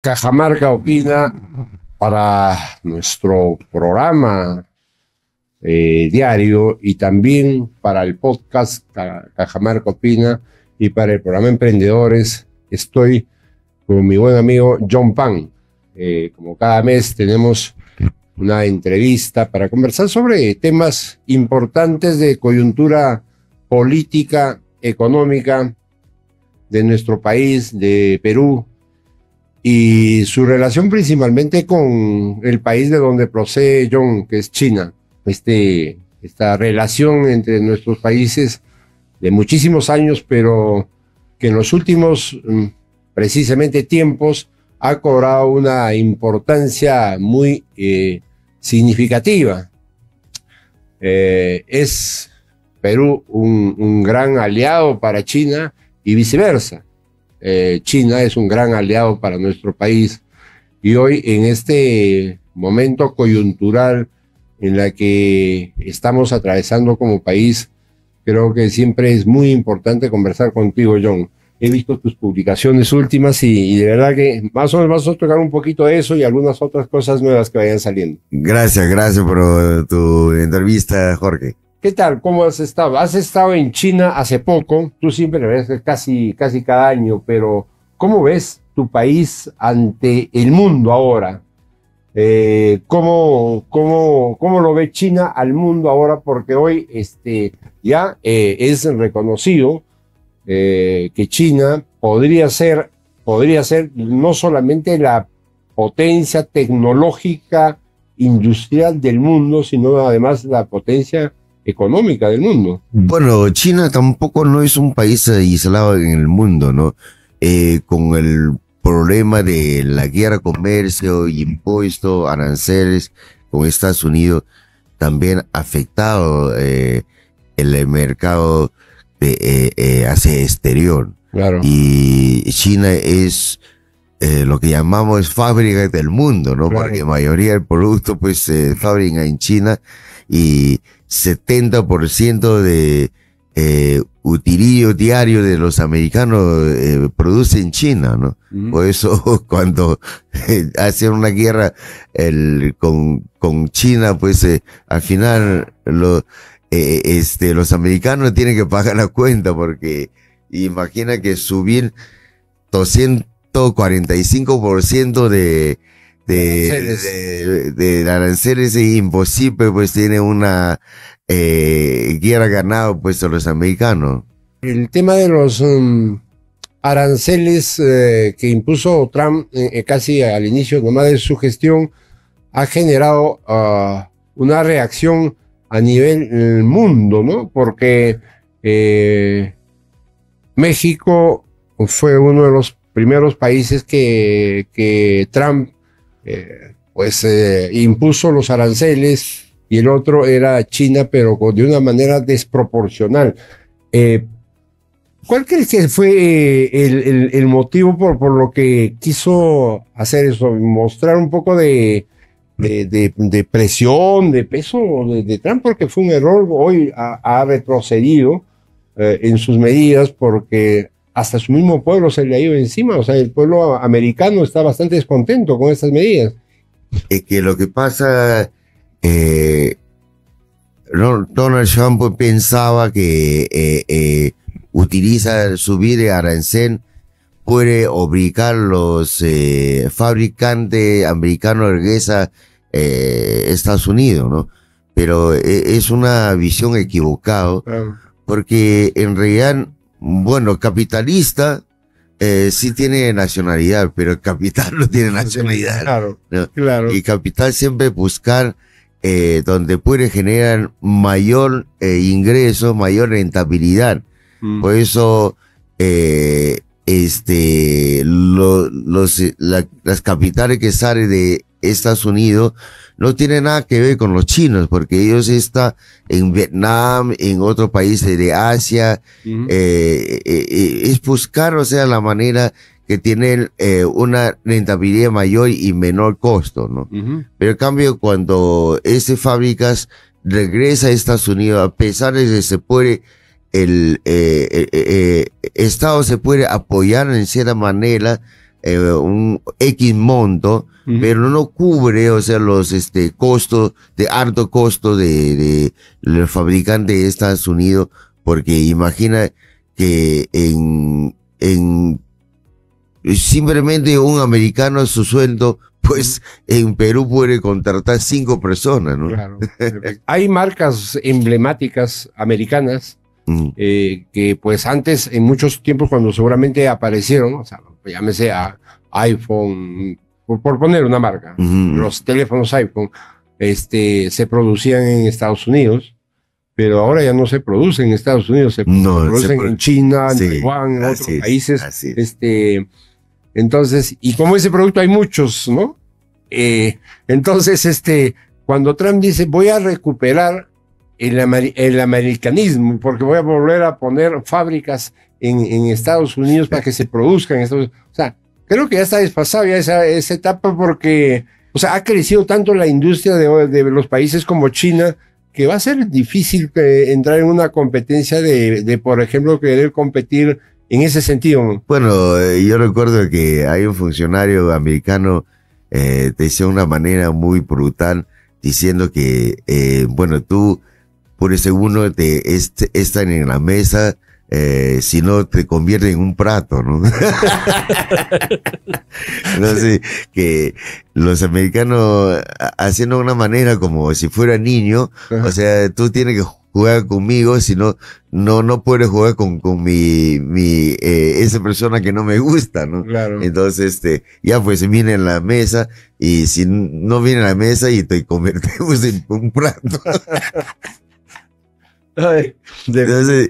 Cajamarca Opina para nuestro programa diario y también para el podcast Cajamarca Opina y para el programa Emprendedores. Estoy con mi buen amigo John Pan. Como cada mes tenemos una entrevista para conversar sobre temas importantes de coyuntura política, económica de nuestro país, de Perú, y su relación principalmente con el país de donde procede John, que es China. Esta relación entre nuestros países de muchísimos años, pero que en los últimos precisamente tiempos ha cobrado una importancia muy significativa. Es Perú un gran aliado para China y viceversa. China es un gran aliado para nuestro país, y hoy, en este momento coyuntural en la que estamos atravesando como país, creo que siempre es muy importante conversar contigo, John. He visto tus publicaciones últimas y de verdad que más o menos vamos a tocar un poquito de eso y algunas otras cosas nuevas que vayan saliendo. Gracias por tu entrevista, Jorge. ¿Qué tal? ¿Cómo has estado? Has estado en China hace poco, tú siempre ves casi cada año, pero ¿cómo ves tu país ante el mundo ahora? ¿Cómo lo ve China al mundo ahora? Porque hoy ya es reconocido que China podría ser no solamente la potencia tecnológica industrial del mundo, sino además la potencia económica del mundo. Bueno, China tampoco no es un país aislado en el mundo, ¿no? Con el problema de la guerra, comercio, impuestos, aranceles con Estados Unidos, también ha afectado el mercado hacia exterior. Claro. Y China es lo que llamamos fábrica del mundo, ¿no? Claro. Porque la mayoría del producto pues se fabrica en China y 70% de utilillo diario de los americanos produce en China, ¿no? Por eso cuando hacen una guerra con China, pues al final los americanos tienen que pagar la cuenta, porque imagina que subir 245% de aranceles es imposible, pues tiene una guerra ganada pues a los americanos. El tema de los aranceles que impuso Trump casi al inicio nomás de su gestión ha generado una reacción a nivel mundo, ¿no? Porque México fue uno de los primeros países que Trump impuso los aranceles, y el otro era China, pero de una manera desproporcional. ¿Cuál crees que fue el motivo por lo que quiso hacer eso? Mostrar un poco de presión, de peso de Trump, porque fue un error. Hoy ha retrocedido en sus medidas, porque hasta su mismo pueblo se le ha ido encima. O sea, el pueblo americano está bastante descontento con estas medidas. Es que lo que pasa, Donald Trump pensaba que subir el arancel puede obligar a los fabricantes americanos a regresar a Estados Unidos, ¿no? Pero es una visión equivocada, porque en realidad, bueno, capitalista sí tiene nacionalidad, pero el capital no tiene nacionalidad. Claro, ¿no? claro. Y capital siempre buscar donde puede generar mayor ingreso, mayor rentabilidad. Por eso las capitales que salen de Estados Unidos no tienen nada que ver con los chinos, porque ellos están en Vietnam, en otros países de Asia. Es buscar, o sea, la manera que tienen una rentabilidad mayor y menor costo, ¿no? Pero en cambio, cuando esas fábricas regresan a Estados Unidos, a pesar de que se puede el Estado se puede apoyar en cierta manera un X monto, pero no cubre, o sea, los costos, de alto costo de los fabricantes de Estados Unidos, porque imagina que simplemente un americano su sueldo, pues en Perú puede contratar 5 personas, ¿no? Claro. Hay marcas emblemáticas americanas que pues antes, en muchos tiempos cuando seguramente aparecieron, o sea, llámese a iPhone, por poner una marca, los teléfonos iPhone, se producían en Estados Unidos, pero ahora ya no se producen en Estados Unidos, se producen en China, en Taiwán, en otros países. Entonces, y como ese producto hay muchos, ¿no? Entonces, cuando Trump dice, voy a recuperar el americanismo, porque voy a volver a poner fábricas en Estados Unidos para que se produzcan en Estados Unidos. O sea, creo que ya está desfasado ya esa etapa porque, o sea, ha crecido tanto la industria de los países como China que va a ser difícil entrar en una competencia de, por ejemplo, querer competir en ese sentido. Bueno, yo recuerdo que hay un funcionario americano decía de una manera muy brutal diciendo que, bueno, tú por ese uno están en la mesa, si no te convierte en un plato, ¿no? Entonces, que los americanos haciendo de una manera como si fuera niño, o sea, tú tienes que jugar conmigo, si no, no puedes jugar con esa persona que no me gusta, ¿no? Claro. Entonces, ya pues viene a la mesa, y si no viene a la mesa y te convertimos en un plato. Entonces,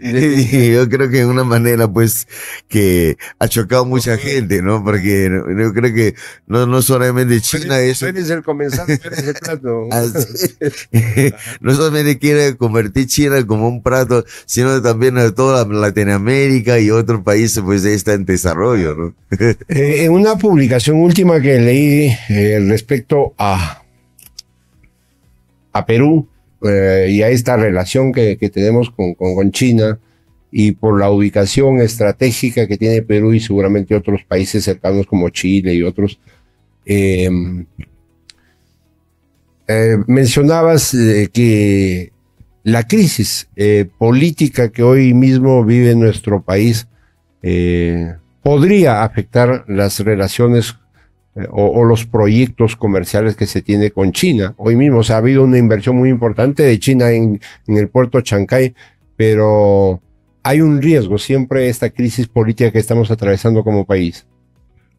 yo creo que es una manera, pues, que ha chocado mucha gente, ¿no? Porque yo creo que no solamente China es... Eres el comensal, eres el plato. No solamente quiere convertir China como un plato, sino también a toda Latinoamérica y otros países, pues, está en desarrollo, ¿no? En una publicación última que leí respecto a Perú, y a esta relación que tenemos con China y por la ubicación estratégica que tiene Perú y seguramente otros países cercanos como Chile y otros. Mencionabas que la crisis política que hoy mismo vive nuestro país podría afectar las relaciones o los proyectos comerciales que se tiene con China. Hoy mismo ha habido una inversión muy importante de China en el puerto Chancay, pero hay un riesgo siempre esta crisis política que estamos atravesando como país.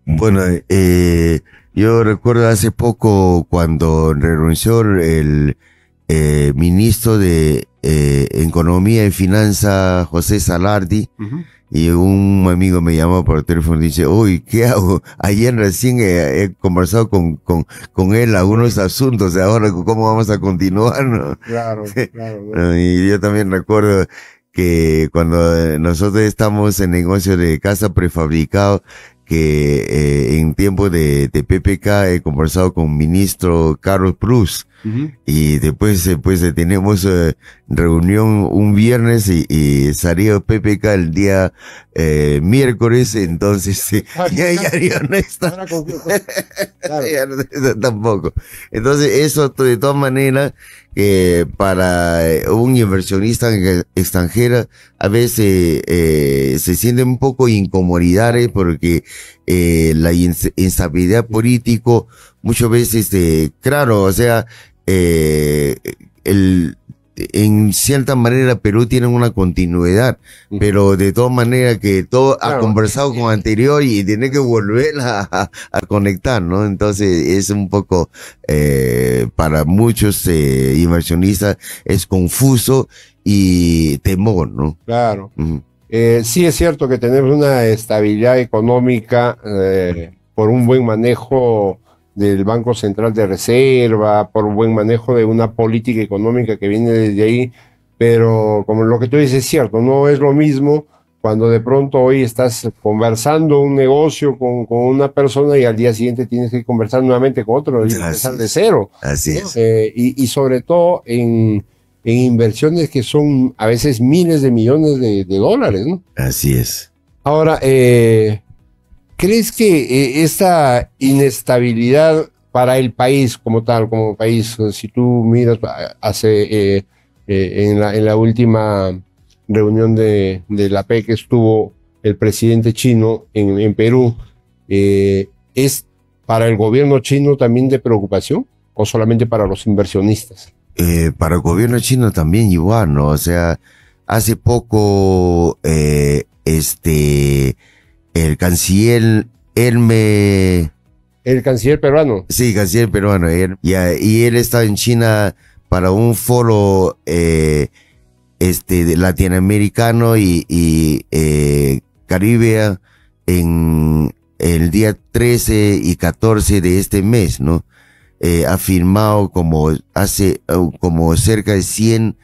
Bueno, yo recuerdo hace poco cuando renunció el ministro de Economía y Finanzas, José Salardi, y un amigo me llamó por teléfono y dice, uy, ¿qué hago? Ayer recién he conversado con él algunos asuntos, ahora ¿cómo vamos a continuar? ¿No? Claro, claro. ¿No? Y yo también recuerdo que cuando nosotros estamos en negocio de casa prefabricado, que en tiempo de PPK he conversado con el ministro Carlos Prus, y después tenemos reunión un viernes y salió PPK el día miércoles, entonces ya no está. Ya no está tampoco. Entonces eso de todas maneras para un inversionista extranjero a veces se siente un poco incomodidades porque la instabilidad político muchas veces claro, o sea, en cierta manera Perú tiene una continuidad, pero de todas maneras que todo claro, ha conversado con anterior y tiene que volver a conectar, ¿no? Entonces es un poco para muchos inversionistas es confuso y temor, ¿no? Claro. Sí es cierto que tenemos una estabilidad económica por un buen manejo del Banco Central de Reserva, por un buen manejo de una política económica que viene desde ahí, pero como lo que tú dices es cierto, no es lo mismo cuando de pronto hoy estás conversando un negocio con una persona y al día siguiente tienes que conversar nuevamente con otro y empezar de cero. Así es. Y sobre todo en inversiones que son a veces miles de millones de dólares, ¿no? Así es. Ahora, ¿Crees que esta inestabilidad para el país como tal, como país, si tú miras en la última reunión de la PEC que estuvo el presidente chino en Perú, ¿es para el gobierno chino también de preocupación o solamente para los inversionistas? Para el gobierno chino también igual, ¿no? O sea, hace poco, el canciller, El canciller peruano. sí, canciller peruano, y él estaba en China para un foro, latinoamericano y Caribe en el día 13 y 14 de este mes, ¿no? Ha firmado como cerca de 100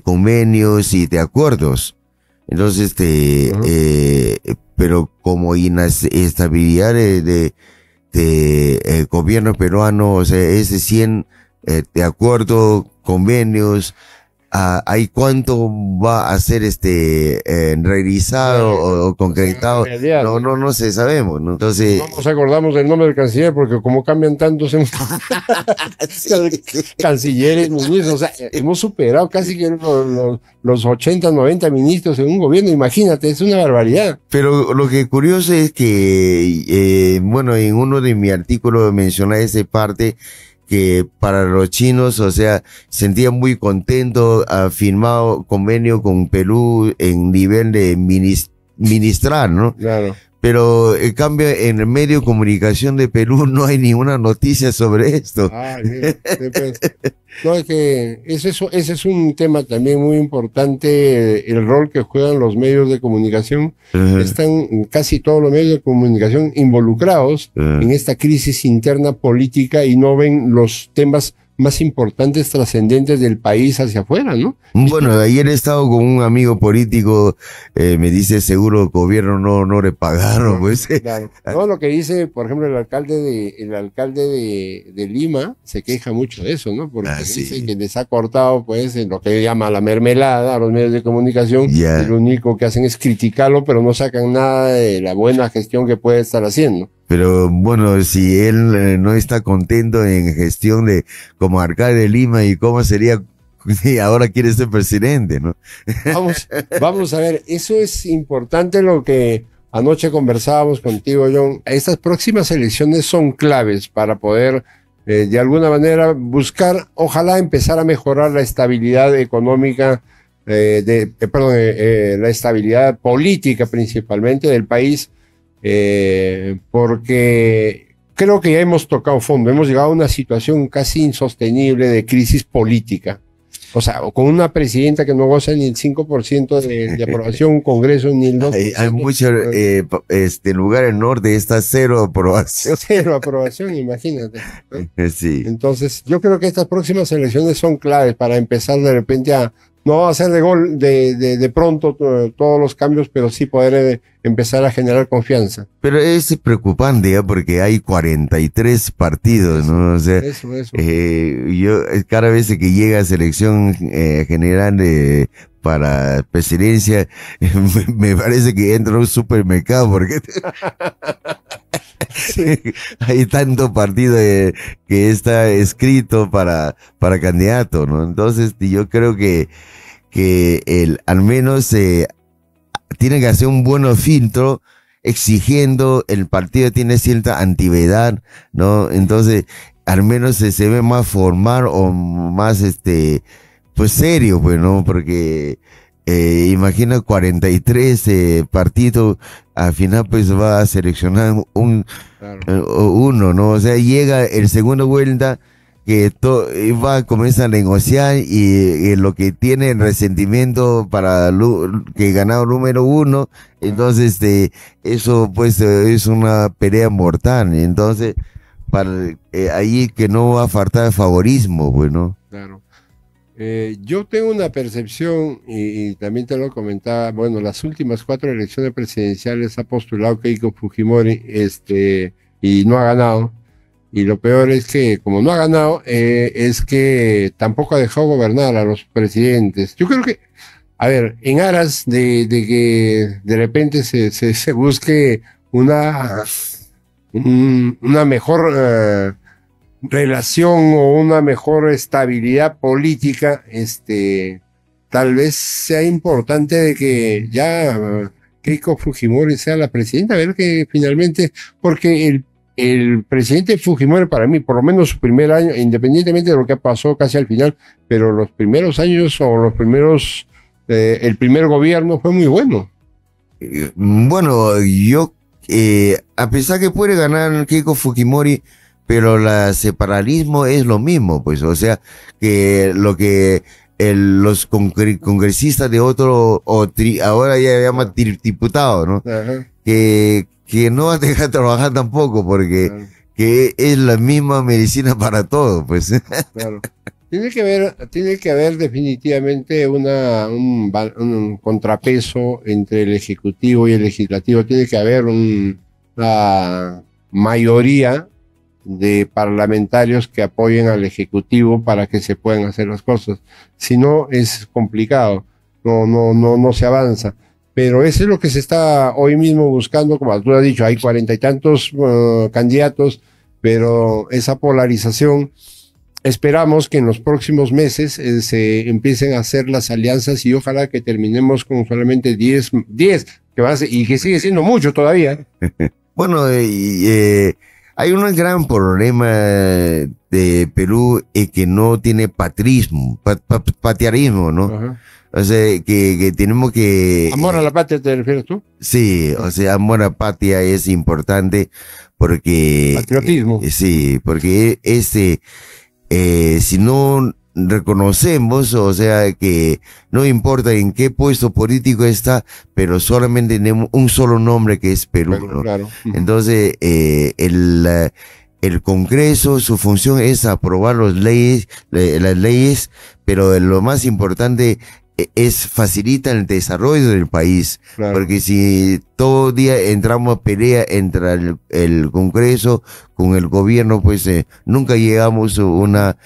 convenios y de acuerdos. Entonces, pero como inestabilidad de gobierno peruano, o sea, ese 100 de acuerdo, convenios, ¿hay cuánto va a ser realizado o concretado? No sé, sabemos, ¿no? Entonces, No nos acordamos del nombre del canciller porque como cambian tantos cancilleres, ministros, o sea, hemos superado casi que los 80, 90 ministros en un gobierno, imagínate, es una barbaridad. pero lo que curioso es que, bueno, en uno de mis artículos menciona esa parte que para los chinos, o sea, sentían muy contentos, ha firmado convenio con Perú en nivel de ministrar, ¿no? Claro. Pero en cambio en el medio de comunicación de Perú no hay ninguna noticia sobre esto. Mira, pues, no, es que ese es un tema también muy importante, el rol que juegan los medios de comunicación. Están casi todos los medios de comunicación involucrados en esta crisis interna política y no ven los temas más importantes, trascendentes del país hacia afuera, ¿no? Bueno, ayer he estado con un amigo político, me dice seguro el gobierno no le pagaron, pues. Claro. No, lo que dice, por ejemplo, el alcalde de Lima se queja mucho de eso, ¿no? Porque dice que les ha cortado, pues, en lo que llama la mermelada a los medios de comunicación, y lo único que hacen es criticarlo, pero no sacan nada de la buena gestión que puede estar haciendo. Pero bueno, si él no está contento en gestión como alcalde de Lima, y cómo sería si ahora quiere ser presidente, ¿no? Vamos a ver, eso es importante lo que anoche conversábamos contigo, John. Estas próximas elecciones son claves para poder, de alguna manera, buscar, ojalá empezar a mejorar la estabilidad económica, la estabilidad política principalmente del país. Porque creo que ya hemos tocado fondo, hemos llegado a una situación casi insostenible de crisis política. O sea, con una presidenta que no goza ni el 5% de aprobación, un Congreso ni el 2%. Hay muchos lugares norte, está cero aprobación. Cero aprobación, imagínate, ¿no? Sí. Entonces, yo creo que estas próximas elecciones son claves para empezar de repente no va a ser de pronto todos los cambios, pero sí poder empezar a generar confianza. Pero es preocupante, ¿ya? Porque hay 43 partidos, ¿no? O sea, eso. Yo cada vez que llega a selección general para presidencia, me parece que entro a un supermercado porque hay tanto partido que está escrito para candidato, ¿no? Entonces yo creo que al menos tiene que hacer un buen filtro exigiendo, el partido tiene cierta antigüedad, ¿no? Entonces al menos se ve más formal o más pues serio, pues, ¿no? Porque imagina 43 partidos, al final pues va a seleccionar uno, ¿no? O sea, llega el segundo vuelta que comienza a negociar y lo que tiene el resentimiento para que ganado número uno, entonces eso pues es una pelea mortal, entonces ahí que no va a faltar favorismo, pues, ¿no? Claro. Yo tengo una percepción, y también te lo comentaba, bueno, las últimas 4 elecciones presidenciales ha postulado Keiko Fujimori, y no ha ganado. Y lo peor es que, como no ha ganado, es que tampoco ha dejado gobernar a los presidentes. Yo creo que, a ver, en aras de que de repente se busque una mejor relación o una mejor estabilidad política, tal vez sea importante de que ya Keiko Fujimori sea la presidenta, a ver que finalmente, porque el presidente Fujimori para mí, por lo menos su primer año, independientemente de lo que pasó casi al final, pero los primeros años o el primer gobierno fue muy bueno. Bueno, yo, a pesar que puede ganar Keiko Fujimori, pero el separatismo es lo mismo, pues, o sea, que lo que los congresistas de ahora ya llaman diputados, ¿no? Ajá. Que no va a dejar trabajar tampoco, porque Claro. que es la misma medicina para todo, pues. Claro. Tiene que haber definitivamente un contrapeso entre el Ejecutivo y el Legislativo. Tiene que haber una mayoría de parlamentarios que apoyen al Ejecutivo para que se puedan hacer las cosas. Si no, es complicado. No se avanza. Pero eso es lo que se está hoy mismo buscando. Como tú has dicho, hay 40 y tantos candidatos, pero esa polarización. Esperamos que en los próximos meses se empiecen a hacer las alianzas y ojalá que terminemos con solamente 10 y que sigue siendo mucho todavía. Bueno, hay un gran problema de Perú que no tiene patriarismo, ¿no? Ajá. O sea, que tenemos que... Amor a la patria, ¿te refieres tú? Sí, o sea, amor a patria es importante porque... Patriotismo. Sí, porque si no reconocemos, o sea, que no importa en qué puesto político está, pero solamente tenemos un solo nombre que es Perú, Bueno, ¿no? claro. Entonces, el Congreso, su función es aprobar las leyes, pero lo más importante es facilitar el desarrollo del país, Claro. porque si todo día entramos a pelea entre el Congreso con el gobierno, pues nunca llegamos a una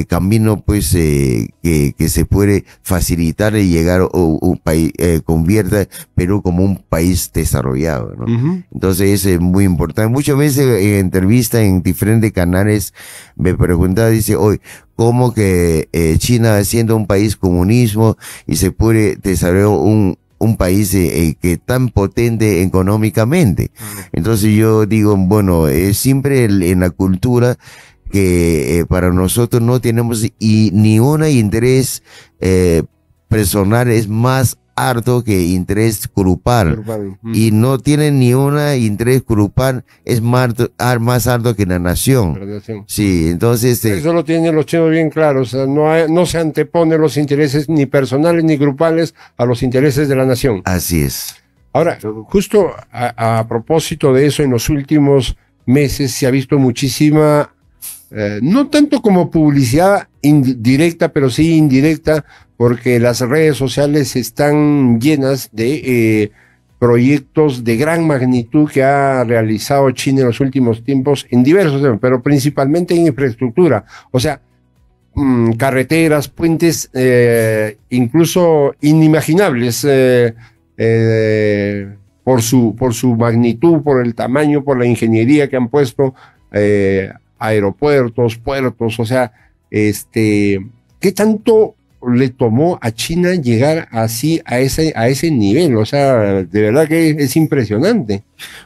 camino pues que se puede facilitar y llegar a un país, convierta Perú como un país desarrollado, ¿no? Uh-huh. Entonces es muy importante. Muchas veces en entrevistas en diferentes canales me preguntaba, dice, hoy, ¿cómo que China siendo un país comunismo y se puede desarrollar un país que tan potente económicamente? Entonces yo digo, bueno, siempre en la cultura que para nosotros no tenemos ni un interés personal es más alto que interés grupal. Y no tienen ni un interés grupal es más alto que la nación. Sí, entonces... Eso lo tienen los chinos bien claro. O sea, no se anteponen los intereses ni personales ni grupales a los intereses de la nación. Así es. Ahora, justo a propósito de eso, en los últimos meses se ha visto muchísima... no tanto como publicidad directa, pero sí indirecta, porque las redes sociales están llenas de proyectos de gran magnitud que ha realizado China en los últimos tiempos en diversos temas, pero principalmente en infraestructura. O sea, carreteras, puentes, incluso inimaginables por su magnitud, por el tamaño, por la ingeniería que han puesto. Aeropuertos, puertos, o sea, ¿qué tanto le tomó a China llegar así a ese nivel? O sea, de verdad que es impresionante.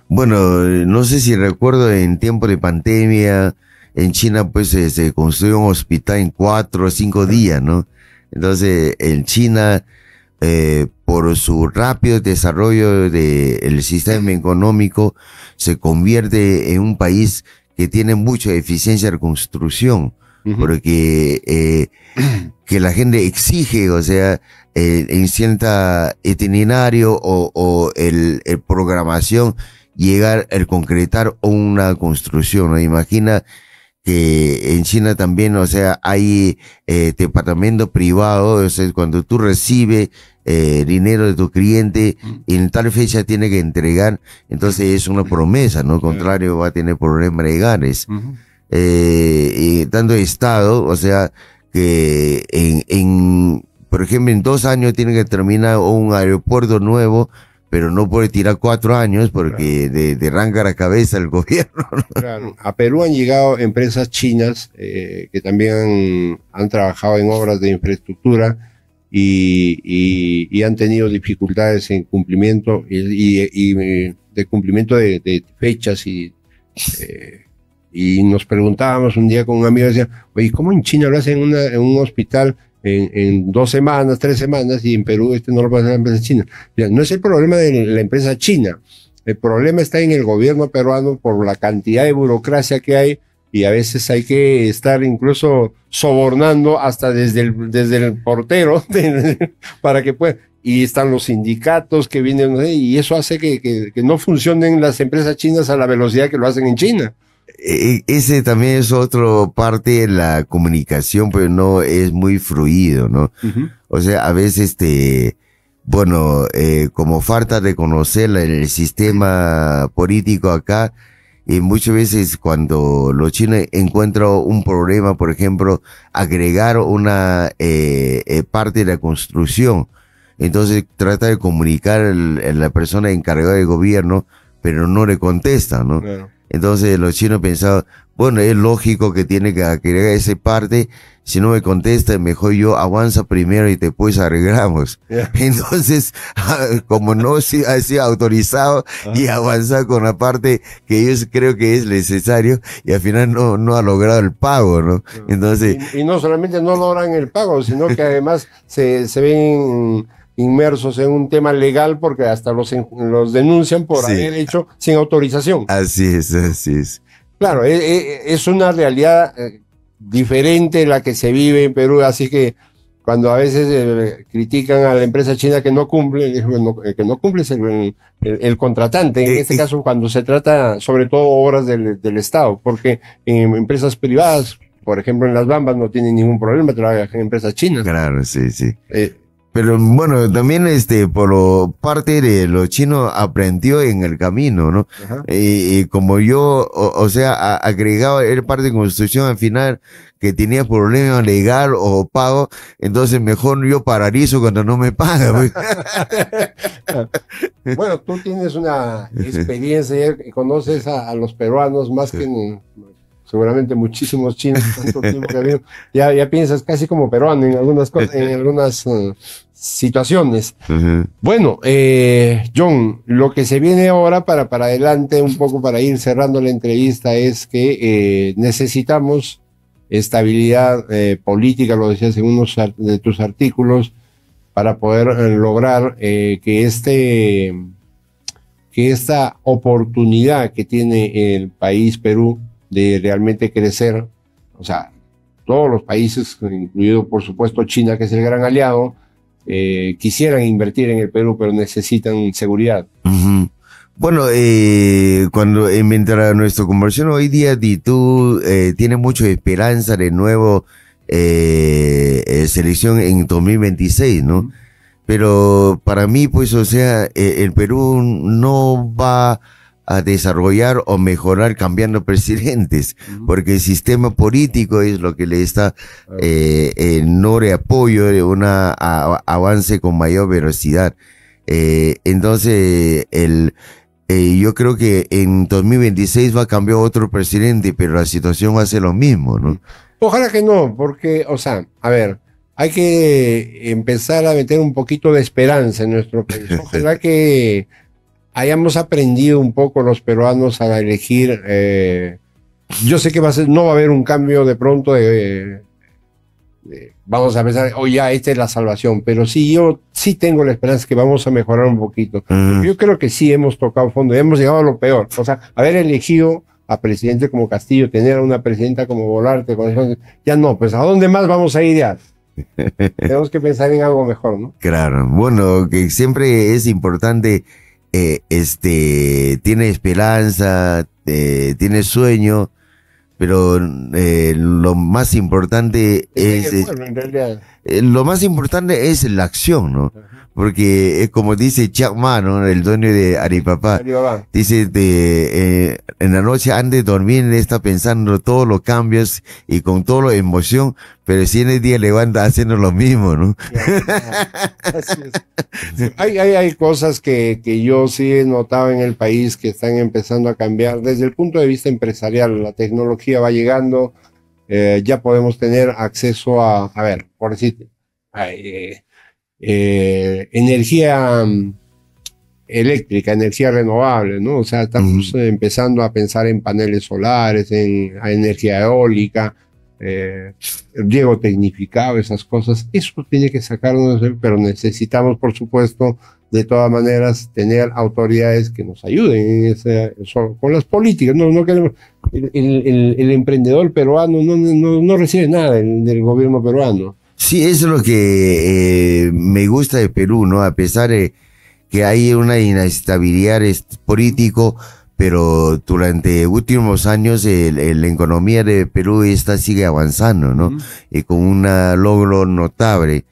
Bueno, no sé si recuerdo en tiempo de pandemia, en China pues se construyó un hospital en 4 o 5 días, ¿no? Entonces, en China, por su rápido desarrollo del sistema económico, se convierte en un país que tiene mucha eficiencia de construcción, porque que la gente exige, o sea, en cierta itinerario o el programación, llegar a concretar una construcción, ¿no? Imagina que en China también, o sea, hay departamento privado, o sea, cuando tú recibes dinero de tu cliente, en tal fecha tiene que entregar, entonces es una promesa, ¿no? Contrario, va a tener problemas legales. Y tanto Estado, o sea, que por ejemplo, en 2 años tiene que terminar un aeropuerto nuevo, pero no puede tirar 4 años porque de arranca la cabeza el gobierno, ¿no? Claro. A Perú han llegado empresas chinas que también han trabajado en obras de infraestructura y han tenido dificultades en cumplimiento y de cumplimiento de fechas y nos preguntábamos un día con un amigo, decía, oye, ¿cómo en China lo hacen en un hospital en 2 semanas, 3 semanas, y en Perú no lo puede hacer la empresa china? Mira, no es el problema de la empresa china, el problema está en el gobierno peruano por la cantidad de burocracia que hay, y a veces hay que estar incluso sobornando hasta desde el portero para que pueda. Y están los sindicatos que vienen, ¿no? Y eso hace que no funcionen las empresas chinas a la velocidad que lo hacen en China. Ese también es otra parte de la comunicación, pero no es muy fluido, ¿no? O sea, a veces, bueno, como falta de conocer el sistema político acá, y muchas veces cuando los chinos encuentran un problema, por ejemplo, agregar una parte de la construcción, entonces trata de comunicar a la persona encargada del gobierno, pero no le contesta, ¿no? Claro. Entonces los chinos pensaban, bueno, es lógico que tiene que agregar esa parte, si no me contesta, mejor yo avanza primero y después arreglamos. Yeah. Entonces, como no ha sido autorizado y avanzar con la parte que yo creo que es necesario, y al final no ha logrado el pago, ¿no? Entonces, y no solamente no logran el pago, sino que además se ven inmersos en un tema legal porque hasta los denuncian por haber hecho sin autorización. Así es. Claro, es una realidad diferente la que se vive en Perú, así que cuando a veces critican a la empresa china que no cumple, que no cumple es el contratante, en este caso cuando se trata sobre todo obras del Estado, porque en empresas privadas, por ejemplo en Las Bambas, no tienen ningún problema trabajar en empresas chinas. Claro, sí. Pero bueno, también por parte de los chinos aprendió en el camino, ¿no? Y como yo, o sea, agregaba el parte de construcción al final que tenía problema legal o pago, entonces mejor yo paralizo cuando no me paga. Bueno, tú tienes una experiencia y conoces a los peruanos más que seguramente muchísimos chinos, tanto tiempo que ha habido, ya piensas casi como peruano en algunas cosas, en algunas situaciones. Bueno, John, lo que se viene ahora para adelante, un poco para ir cerrando la entrevista, es que necesitamos estabilidad política, lo decías en unos de tus artículos, para poder lograr que esta oportunidad que tiene el país Perú de realmente crecer, o sea, todos los países, incluido por supuesto China, que es el gran aliado, quisieran invertir en el Perú, pero necesitan seguridad. Bueno, mientras nuestra conversación hoy día, tú tienes mucha esperanza de nuevo selección en 2026, ¿no? Pero para mí, pues, o sea, el Perú no va a desarrollar o mejorar cambiando presidentes, porque el sistema político es lo que le está no de apoyo de un avance con mayor velocidad. Entonces, yo creo que en 2026 va a cambiar otro presidente, pero la situación va a ser lo mismo, ¿no? Ojalá que no, porque, o sea, a ver, hay que empezar a meter un poquito de esperanza en nuestro país. Ojalá que hayamos aprendido un poco los peruanos a elegir. Yo sé que no va a haber un cambio de pronto vamos a pensar, ya esta es la salvación, pero sí, yo sí tengo la esperanza que vamos a mejorar un poquito. Yo creo que sí hemos tocado fondo, hemos llegado a lo peor. O sea, haber elegido a presidente como Castillo, tener a una presidenta como Boluarte, ya no, pues ¿a dónde más vamos a ir ya? Tenemos que pensar en algo mejor, ¿no? Claro, bueno, que siempre es importante. Tiene esperanza, tiene sueño, pero lo más importante es la acción, ¿no? porque como dice Jack Ma, ¿no? El dueño de Alibaba, dice en la noche antes de dormir está pensando todos los cambios y con toda la emoción, pero si en el día levanta haciendo lo mismo, ¿no? Así es. Hay cosas que yo sí he notado en el país que están empezando a cambiar desde el punto de vista empresarial. La tecnología va llegando, ya podemos tener acceso a ver, por decirte, energía eléctrica, energía renovable, ¿no? O sea, estamos empezando a pensar en paneles solares, en energía eólica, riego tecnificado, esas cosas. Eso tiene que sacarnos, pero necesitamos, por supuesto, de todas maneras, tener autoridades que nos ayuden con las políticas. No queremos, el emprendedor peruano no recibe nada del gobierno peruano. Sí, eso es lo que me gusta de Perú, ¿no? A pesar de que hay una inestabilidad político, pero durante últimos años la economía de Perú sigue avanzando, ¿no? Y con un logro notable,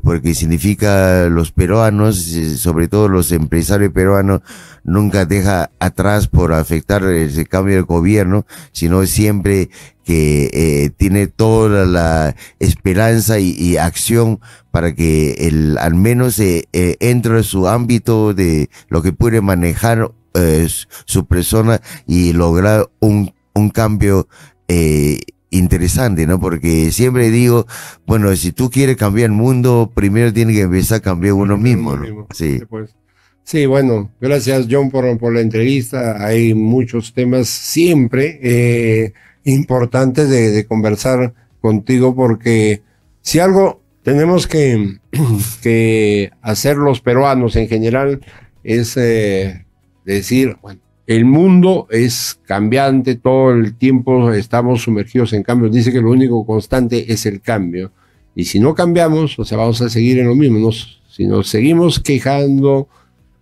porque significa los peruanos, sobre todo los empresarios peruanos, nunca deja atrás por afectar ese cambio de gobierno, sino siempre que tiene toda la esperanza y acción para que al menos entre en su ámbito de lo que puede manejar su persona y lograr un cambio interesante, ¿no? Porque siempre digo, bueno, si tú quieres cambiar el mundo, primero tienes que empezar a cambiar uno mismo, ¿no? Sí. Sí, bueno, gracias John por la entrevista. Hay muchos temas siempre importantes de conversar contigo, porque si algo tenemos que hacer los peruanos en general es decir, bueno, el mundo es cambiante, todo el tiempo estamos sumergidos en cambios. Dice que lo único constante es el cambio. Y si no cambiamos, o sea, vamos a seguir en lo mismo. Si nos seguimos quejando,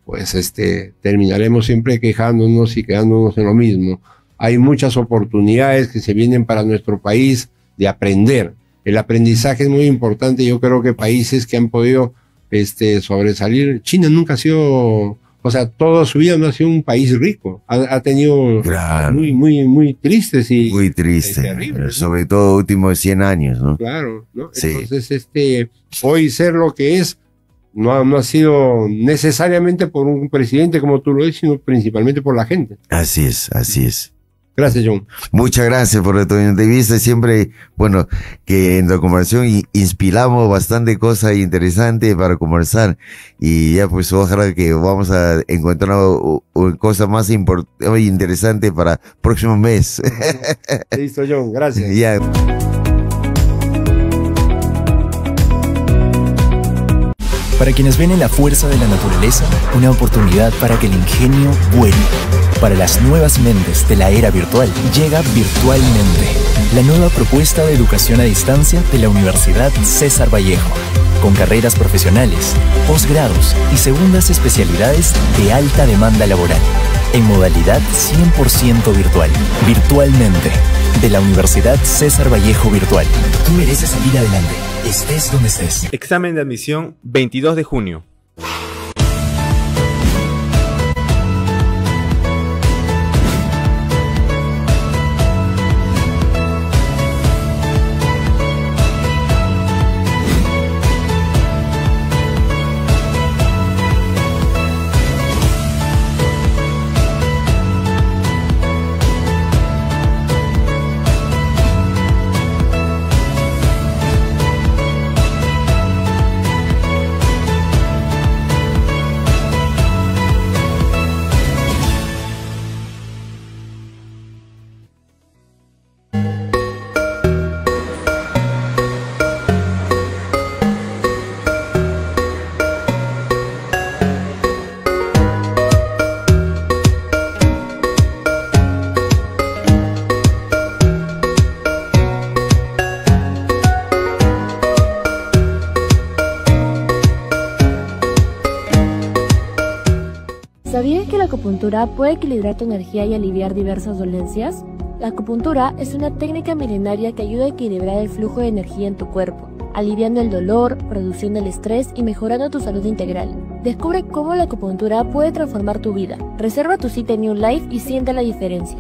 pues terminaremos siempre quejándonos y quedándonos en lo mismo. Hay muchas oportunidades que se vienen para nuestro país de aprender. El aprendizaje es muy importante. Yo creo que países que han podido sobresalir, China nunca ha sido... O sea, toda su vida no ha sido un país rico. Ha tenido muy tristes y... Muy triste. Terribles, ¿no? Sobre todo últimos 100 años, ¿no? Claro, ¿no? Sí. Entonces, hoy ser lo que es, no ha sido necesariamente por un presidente, como tú lo dices, sino principalmente por la gente. Así es, así es. Gracias, John. Muchas gracias por tu entrevista. Siempre, bueno, que en la conversación inspiramos bastante cosas interesantes para conversar. Y ya, pues, ojalá que vamos a encontrar una cosa más interesante para el próximo mes. Listo, John. Gracias. Ya. Para quienes ven en la fuerza de la naturaleza una oportunidad para que el ingenio vuele. Para las nuevas mentes de la era virtual, llega Virtualmente, la nueva propuesta de educación a distancia de la Universidad César Vallejo, con carreras profesionales, posgrados y segundas especialidades de alta demanda laboral, en modalidad 100% virtual. Virtualmente, de la Universidad César Vallejo Virtual. Tú mereces salir adelante, estés donde estés. Examen de admisión 22 de junio. ¿Sabías que la acupuntura puede equilibrar tu energía y aliviar diversas dolencias? La acupuntura es una técnica milenaria que ayuda a equilibrar el flujo de energía en tu cuerpo, aliviando el dolor, reduciendo el estrés y mejorando tu salud integral. Descubre cómo la acupuntura puede transformar tu vida. Reserva tu cita en New Life y siente la diferencia.